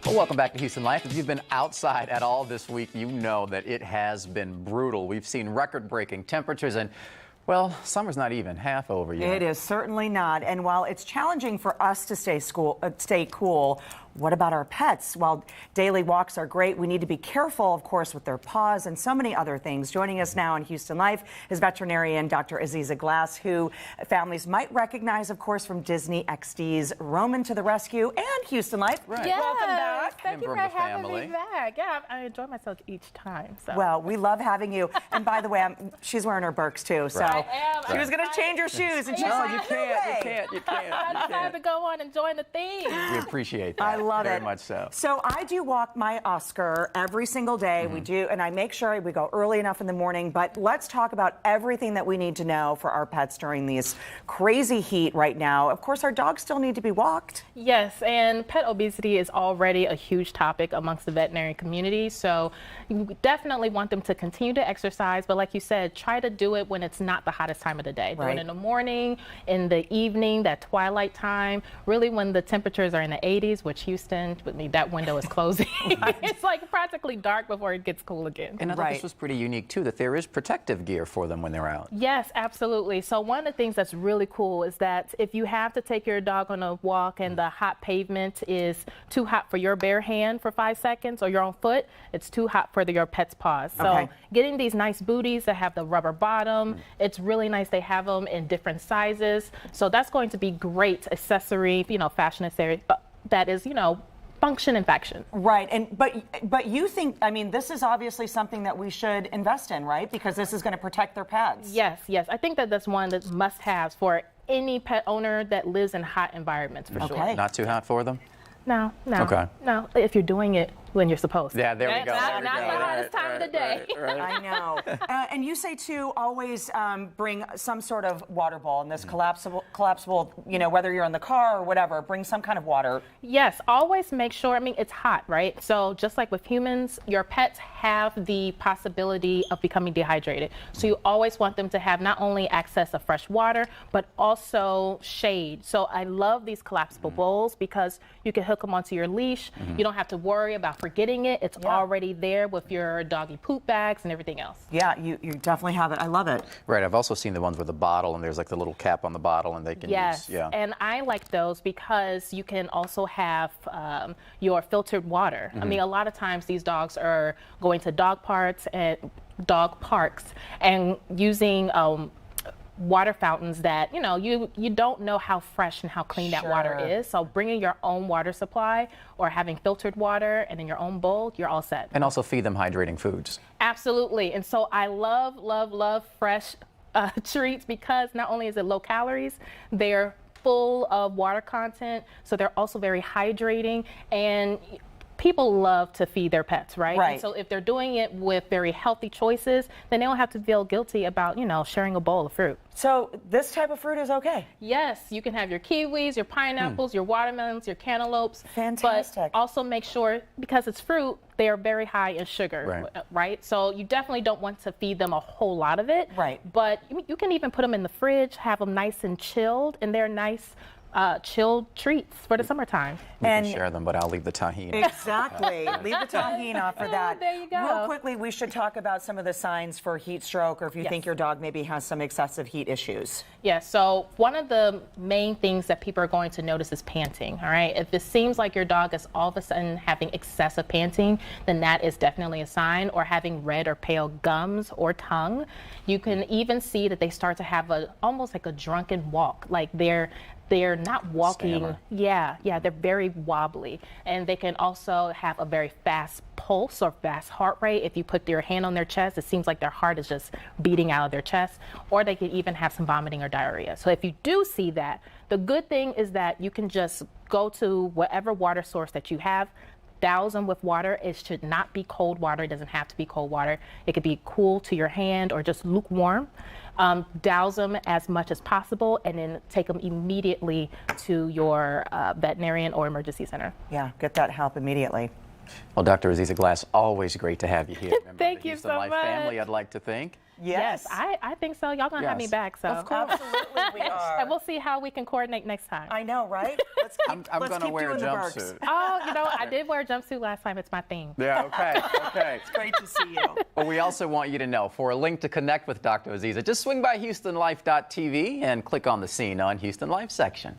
Well, welcome back to Houston Life. If you've been outside at all this week, you know that it has been brutal. We've seen record-breaking temperatures and, well, summer's not even half over yet. It is certainly not. And while it's challenging for us to stay cool, what about our pets? While daily walks are great, we need to be careful, of course, with their paws and so many other things. Joining us now in Houston Life is veterinarian Dr. Aziza Glass, who families might recognize, of course, from Disney XD's Roman to the Rescue and Houston Life. Right. Yes. Welcome back. Thank you for having me back. Yeah, I enjoy myself each time. So. Well, we love having you. And by the way, she's wearing her Birks too, so I am. she was going to change her shoes, and she said, you can't. I decided to go on and join the theme. We appreciate that. I love Very it. much so. So I do walk my Oscar every single day. We do, and I make sure we go early enough in the morning. But let's talk about everything that we need to know for our pets during these crazy heat right now. Of course, our dogs still need to be walked. Yes, and pet obesity is already a huge topic amongst the veterinary community. So you definitely want them to continue to exercise. But like you said, try to do it when it's not the hottest time of the day. Right. Do it in the morning, in the evening, that twilight time, really when the temperatures are in the 80s, which Houston, with me, that window is closing. It's like practically dark before it gets cool again. And I thought this was pretty unique, too, that there is protective gear for them when they're out. Yes, absolutely. So one of the things that's really cool is that if you have to take your dog on a walk and the hot pavement is too hot for your bare hand for 5 seconds or your own foot, it's too hot for your pet's paws. So getting these nice booties that have the rubber bottom, it's really nice. They have them in different sizes. So that's going to be great accessory, fashion accessory that is, function and faction. Right, and but you think, I mean, this is obviously something that we should invest in, right? Because this is going to protect their pets. Yes. I think that that's one of the must-haves for any pet owner that lives in hot environments, for sure. Not too hot for them? No. Okay. No, if you're doing it when you're supposed to. Yeah, there we go. Not the hottest time of the day. Right. I know. And you say, too, always bring some sort of water bowl in this collapsible, whether you're in the car or whatever, bring some kind of water. Yes, always make sure, it's hot, right? So just like with humans, your pets have the possibility of becoming dehydrated. So you always want them to have not only access of fresh water, but also shade. So I love these collapsible bowls because you can hook them onto your leash. You don't have to worry about forgetting it. It's already there with your doggy poop bags and everything else. Yeah, you definitely have it. I love it. Right, I've also seen the ones with a bottle and there's like the little cap on the bottle and they can use, and I like those because you can also have your filtered water. A lot of times these dogs are going to dog parks and using water fountains that you don't know how fresh and how clean that water is. So bringing your own water supply or having filtered water and in your own bowl, you're all set. And also feed them hydrating foods. Absolutely. And so I love fresh treats because not only is it low calories, they're full of water content, so they're also very hydrating, and people love to feed their pets, right? And so if they're doing it with very healthy choices, then they don't have to feel guilty about, sharing a bowl of fruit. So this type of fruit is okay? Yes, you can have your kiwis, your pineapples, your watermelons, your cantaloupes. Fantastic. But also make sure, because it's fruit, they are very high in sugar, right? So you definitely don't want to feed them a whole lot of it. Right. But you can even put them in the fridge, have them nice and chilled, and they're nice chilled treats for the summertime. You can share them, but I'll leave the tahini. Exactly. Leave the tahini off for that. There you go. Real quickly, we should talk about some of the signs for heat stroke, or if you think your dog maybe has some excessive heat issues. Yeah, so one of the main things that people are going to notice is panting, all right? If it seems like your dog is all of a sudden having excessive panting, then that is definitely a sign, or having red or pale gums or tongue. You can even see that they start to have almost like a drunken walk, like they're not walking. Stammer. Yeah, they're very wobbly. And they can also have a very fast pulse or fast heart rate. If you put your hand on their chest, it seems like their heart is just beating out of their chest. Or they could even have some vomiting or diarrhea. So if you do see that, the good thing is that you can just go to whatever water source that you have, douse them with water. It should not be cold water. It doesn't have to be cold water. It could be cool to your hand or just lukewarm. Douse them as much as possible and then take them immediately to your veterinarian or emergency center. Yeah, get that help immediately. Well, Dr. Aziza Glass, always great to have you here. Member Thank of the you Houston so Life much. family, I'd like to thank. Yes, I think so. Y'all gonna have me Yes. back, so. Of course. Absolutely we are. And we'll see how we can coordinate next time. I know, right? Let's keep, I'm let's going to keep wear a doing the Berks. jumpsuit. Oh, I did wear a jumpsuit last time. It's my theme. Yeah, okay, okay. It's great to see you. Well, we also want you to know, for a link to connect with Dr. Aziza, just swing by HoustonLife.tv and click on the Scene on Houston Life section.